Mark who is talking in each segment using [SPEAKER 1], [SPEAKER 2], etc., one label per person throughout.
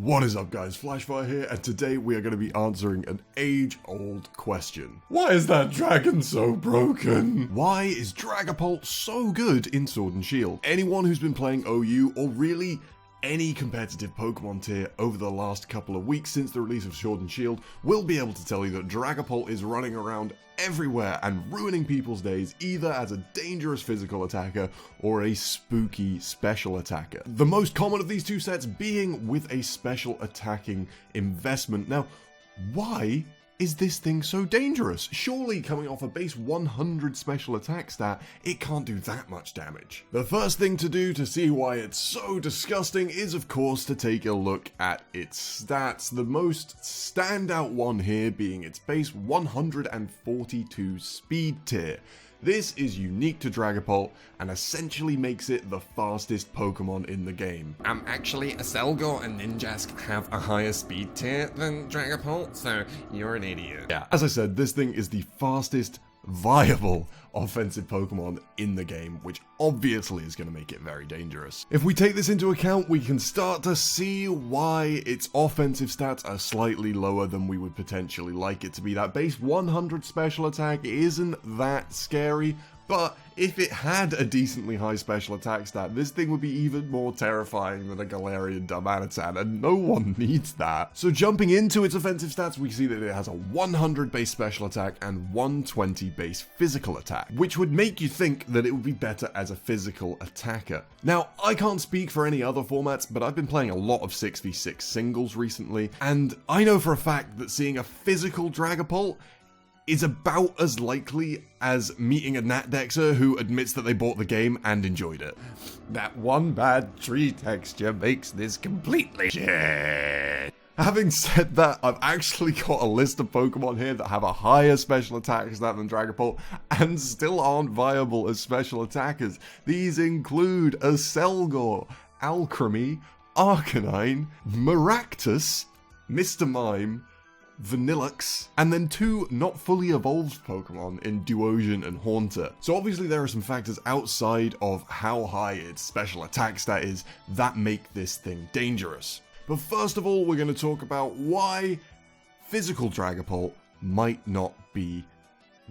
[SPEAKER 1] What is up guys, Flashfire here, and today we are going to be answering an age-old question. Why is that dragon so broken? Why is Dragapult so good in Sword and Shield? Anyone who's been playing OU, or really any competitive Pokemon tier over the last couple of weeks since the release of Sword and Shield will be able to tell you that Dragapult is running around everywhere and ruining people's days either as a dangerous physical attacker or a spooky special attacker. The most common of these two sets being with a special attacking investment. Now, why is this thing so dangerous? Surely coming off a base 100 special attack stat, it can't do that much damage. The first thing to do to see why it's so disgusting is of course to take a look at its stats. The most standout one here being its base 142 speed tier. This is unique to Dragapult and essentially makes it the fastest Pokemon in the game.
[SPEAKER 2] Actually, a Selgor and Ninjask have a higher speed tier than Dragapult, so you're an idiot.
[SPEAKER 1] Yeah, as I said, this thing is the fastest viable offensive Pokemon in the game, which obviously is going to make it very dangerous. If we take this into account, we can start to see why its offensive stats are slightly lower than we would potentially like it to be. That base 100 special attack isn't that scary, but if it had a decently high special attack stat, this thing would be even more terrifying than a Galarian Darmanitan, and no one needs that. So jumping into its offensive stats, we see that it has a 100 base special attack and 120 base physical attack, which would make you think that it would be better as a physical attacker. Now, I can't speak for any other formats, but I've been playing a lot of 6v6 singles recently, and I know for a fact that seeing a physical Dragapult is about as likely as meeting a Natdexer who admits that they bought the game and enjoyed it.
[SPEAKER 2] That one bad tree texture makes this completely shit.
[SPEAKER 1] Having said that, I've actually got a list of Pokemon here that have a higher special attack stat than Dragapult and still aren't viable as special attackers. These include a Selgor, Alcremie, Arcanine, Maractus, Mr. Mime, Vanillux, and then two not fully evolved Pokemon in Duosion and Haunter. So obviously there are some factors outside of how high its special attack stat is that make this thing dangerous. But first of all, we're going to talk about why physical Dragapult might not be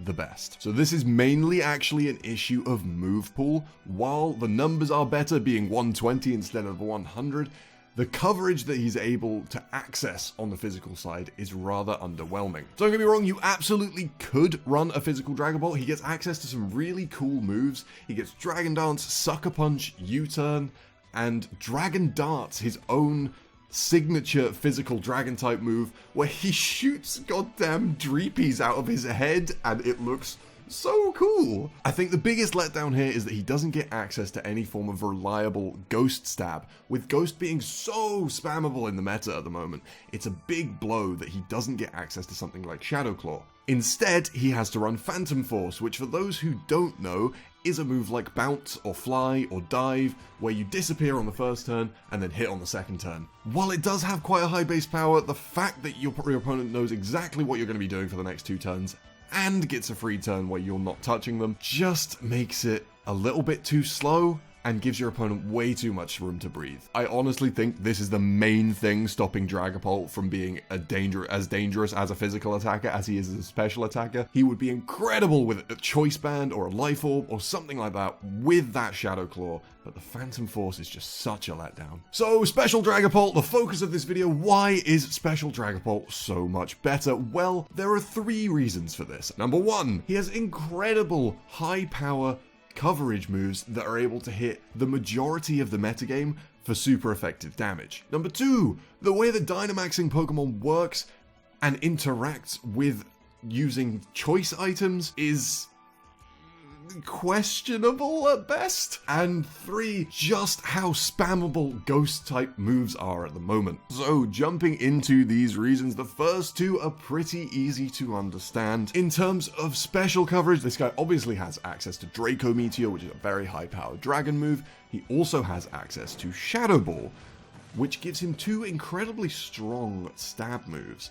[SPEAKER 1] the best. So this is mainly actually an issue of move pool. While the numbers are better, being 120 instead of 100, the coverage that he's able to access on the physical side is rather underwhelming. Don't get me wrong, you absolutely could run a physical Dragapult. He gets access to some really cool moves. He gets Dragon Dance, Sucker Punch, U-Turn, and Dragon Dart's his own signature physical dragon type move where he shoots goddamn Dreepies out of his head and it looks so cool. I think the biggest letdown here is that he doesn't get access to any form of reliable Ghost Stab. With Ghost being so spammable in the meta at the moment, it's a big blow that he doesn't get access to something like Shadow Claw. Instead, he has to run Phantom Force, which for those who don't know, is a move like Bounce or Fly or Dive, where you disappear on the first turn and then hit on the second turn. While it does have quite a high base power, the fact that your opponent knows exactly what you're going to be doing for the next 2 turns and gets a free turn where you're not touching them just makes it a little bit too slow and gives your opponent way too much room to breathe. I honestly think this is the main thing stopping Dragapult from being as dangerous as a physical attacker as he is as a special attacker. He would be incredible with a Choice Band or a Life Orb or something like that with that Shadow Claw, but the Phantom Force is just such a letdown. So, Special Dragapult, the focus of this video. Why is Special Dragapult so much better? Well, there are 3 reasons for this. Number 1, he has incredible high power coverage moves that are able to hit the majority of the metagame for super effective damage. Number 2, the way that Dynamaxing Pokemon works and interacts with using choice items is questionable at best. And 3, just how spammable ghost type moves are at the moment. So jumping into these reasons, the first 2 are pretty easy to understand. In terms of special coverage, this guy obviously has access to Draco Meteor, which is a very high powered dragon move. He also has access to Shadow Ball, which gives him 2 incredibly strong stab moves.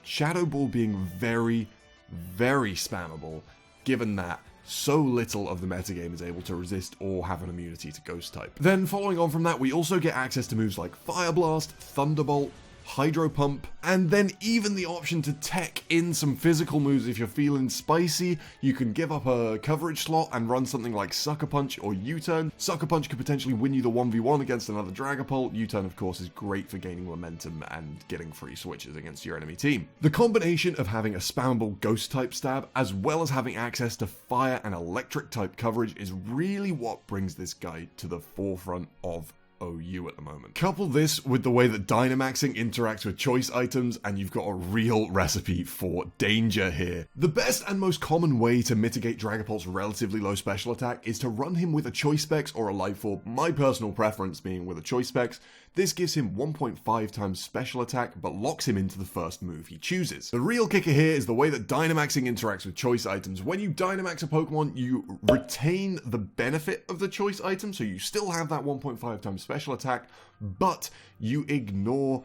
[SPEAKER 1] Shadow Ball being very, very spammable, given that so little of the metagame is able to resist or have an immunity to Ghost type. Then following on from that, we also get access to moves like Fire Blast, Thunderbolt, Hydro Pump, and then even the option to tech in some physical moves if you're feeling spicy. You can give up a coverage slot and run something like Sucker Punch or U-Turn. Sucker Punch could potentially win you the 1v1 against another Dragapult. U-Turn, of course, is great for gaining momentum and getting free switches against your enemy team. The combination of having a spammable Ghost type stab, as well as having access to Fire and Electric type coverage, is really what brings this guy to the forefront of OU at the moment. Couple this with the way that Dynamaxing interacts with choice items, and you've got a real recipe for danger here. The best and most common way to mitigate Dragapult's relatively low special attack is to run him with a Choice Specs or a Life Orb, my personal preference being with a Choice Specs. This gives him 1.5 times special attack, but locks him into the first move he chooses. The real kicker here is the way that Dynamaxing interacts with choice items. When you Dynamax a Pokemon, you retain the benefit of the choice item, so you still have that 1.5 times special attack, but you ignore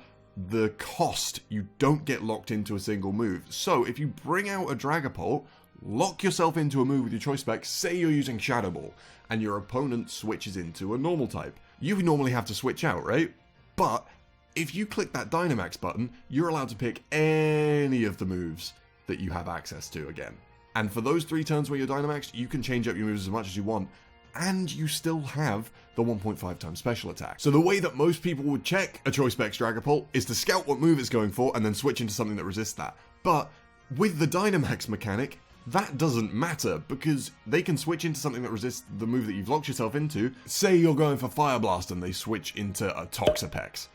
[SPEAKER 1] the cost. You don't get locked into a single move. So if you bring out a Dragapult, lock yourself into a move with your choice spec, say you're using Shadow Ball, and your opponent switches into a normal type. You normally have to switch out, right? But if you click that Dynamax button, you're allowed to pick any of the moves that you have access to again. And for those 3 turns where you're Dynamaxed, you can change up your moves as much as you want, and you still have the 1.5 times special attack. So the way that most people would check a Choice Specs Dragapult is to scout what move it's going for and then switch into something that resists that. But with the Dynamax mechanic, that doesn't matter, because they can switch into something that resists the move that you've locked yourself into. Say you're going for Fire Blast and they switch into a Toxapex.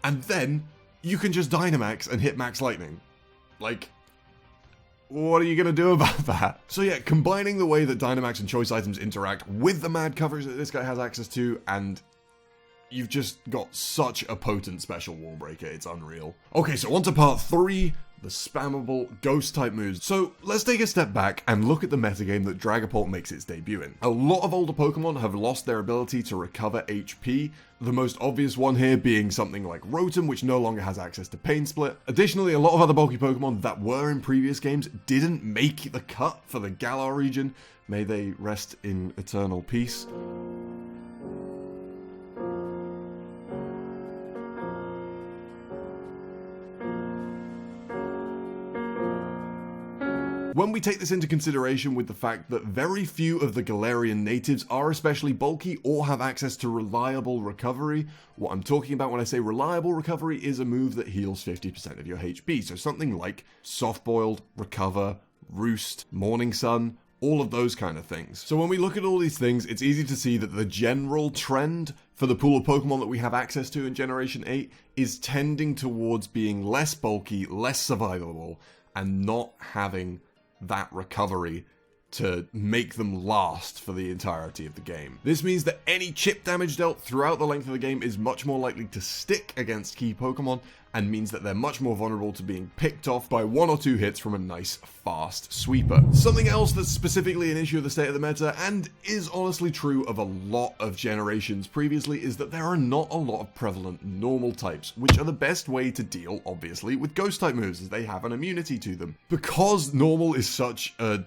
[SPEAKER 1] And then you can just Dynamax and hit Max Lightning. Like, what are you going to do about that? So yeah, combining the way that Dynamax and choice items interact with the mad coverage that this guy has access to, and you've just got such a potent special wall breaker, it's unreal. Okay, so on to part 3, the spammable ghost type moves. So let's take a step back and look at the metagame that Dragapult makes its debut in. A lot of older Pokemon have lost their ability to recover HP, the most obvious one here being something like Rotom, which no longer has access to Pain Split. Additionally, a lot of other bulky Pokemon that were in previous games didn't make the cut for the Galar region. May they rest in eternal peace. When we take this into consideration with the fact that very few of the Galarian natives are especially bulky or have access to reliable recovery, what I'm talking about when I say reliable recovery is a move that heals 50% of your HP, so something like Soft Boiled, Recover, Roost, Morning Sun, all of those kind of things. So when we look at all these things, it's easy to see that the general trend for the pool of Pokemon that we have access to in Generation 8 is tending towards being less bulky, less survivable, and not having that recovery to make them last for the entirety of the game. This means that any chip damage dealt throughout the length of the game is much more likely to stick against key Pokemon, and means that they're much more vulnerable to being picked off by 1 or 2 hits from a nice, fast sweeper. Something else that's specifically an issue of the state of the meta, and is honestly true of a lot of generations previously, is that there are not a lot of prevalent normal types, which are the best way to deal, obviously, with ghost type moves, as they have an immunity to them. Because normal is such a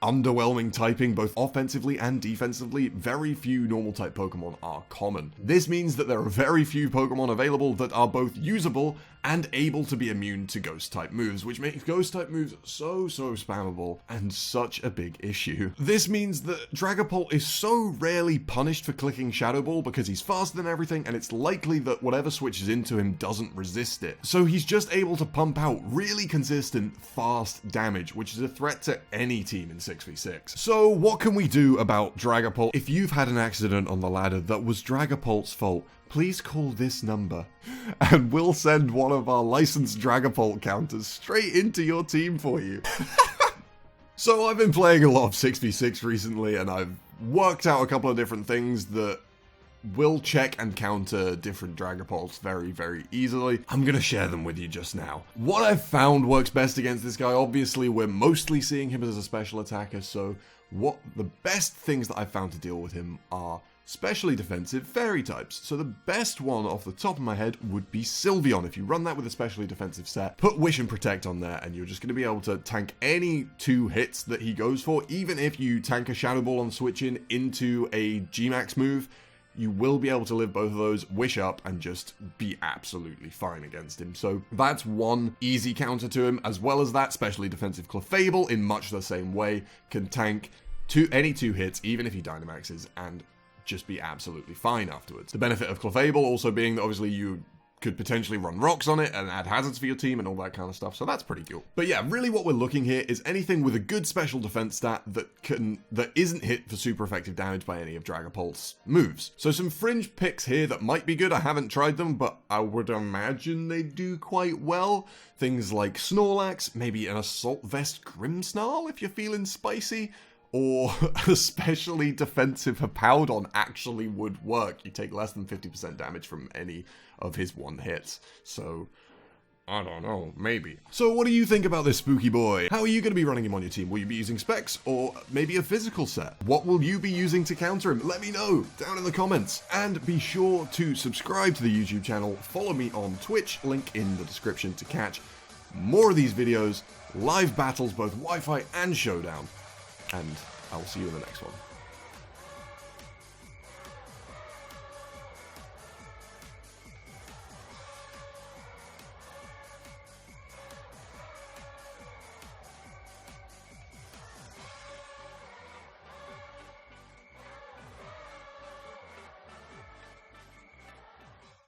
[SPEAKER 1] underwhelming typing both offensively and defensively, very few normal type Pokemon are common. This means that there are very few Pokemon available that are both usable and able to be immune to ghost type moves, which makes ghost type moves so spammable and such a big issue. This means that Dragapult is so rarely punished for clicking Shadow Ball because he's faster than everything, and it's likely that whatever switches into him doesn't resist it. So he's just able to pump out really consistent, fast damage, which is a threat to any team in 6v6. So what can we do about Dragapult? If you've had an accident on the ladder that was Dragapult's fault, please call this number, and we'll send one of our licensed Dragapult counters straight into your team for you. So I've been playing a lot of 6v6 recently, and I've worked out a couple of different things that will check and counter different Dragapults very easily. I'm gonna share them with you just now. What I've found works best against this guy, obviously we're mostly seeing him as a special attacker, so what the best things that I've found to deal with him are specially defensive fairy types. So the best one off the top of my head would be Sylveon. If you run that with a specially defensive set, put Wish and Protect on there, and you're just going to be able to tank any 2 hits that he goes for. Even if you tank a Shadow Ball on switch in into a G-Max move, you will be able to live both of those, Wish up, and just be absolutely fine against him. So that's one easy counter to him, as well as that specially defensive Clefable in much the same way can tank any 2 hits, even if he Dynamaxes, and just be absolutely fine afterwards. The benefit of Clefable also being that obviously you could potentially run rocks on it and add hazards for your team and all that kind of stuff, so that's pretty cool. But yeah, really what we're looking here is anything with a good special defense stat that isn't hit for super effective damage by any of Dragapult's moves. So some fringe picks here that might be good. I haven't tried them, but I would imagine they do quite well. Things like Snorlax, maybe an Assault Vest Grimmsnarl if you're feeling spicy, or especially defensive Hippowdon actually would work. You take less than 50% damage from any of his one hits. So, I don't know, maybe. So what do you think about this spooky boy? How are you going to be running him on your team? Will you be using specs or maybe a physical set? What will you be using to counter him? Let me know down in the comments. And be sure to subscribe to the YouTube channel. Follow me on Twitch, link in the description to catch more of these videos, live battles, both Wi-Fi and Showdown. And I will see you in the next one.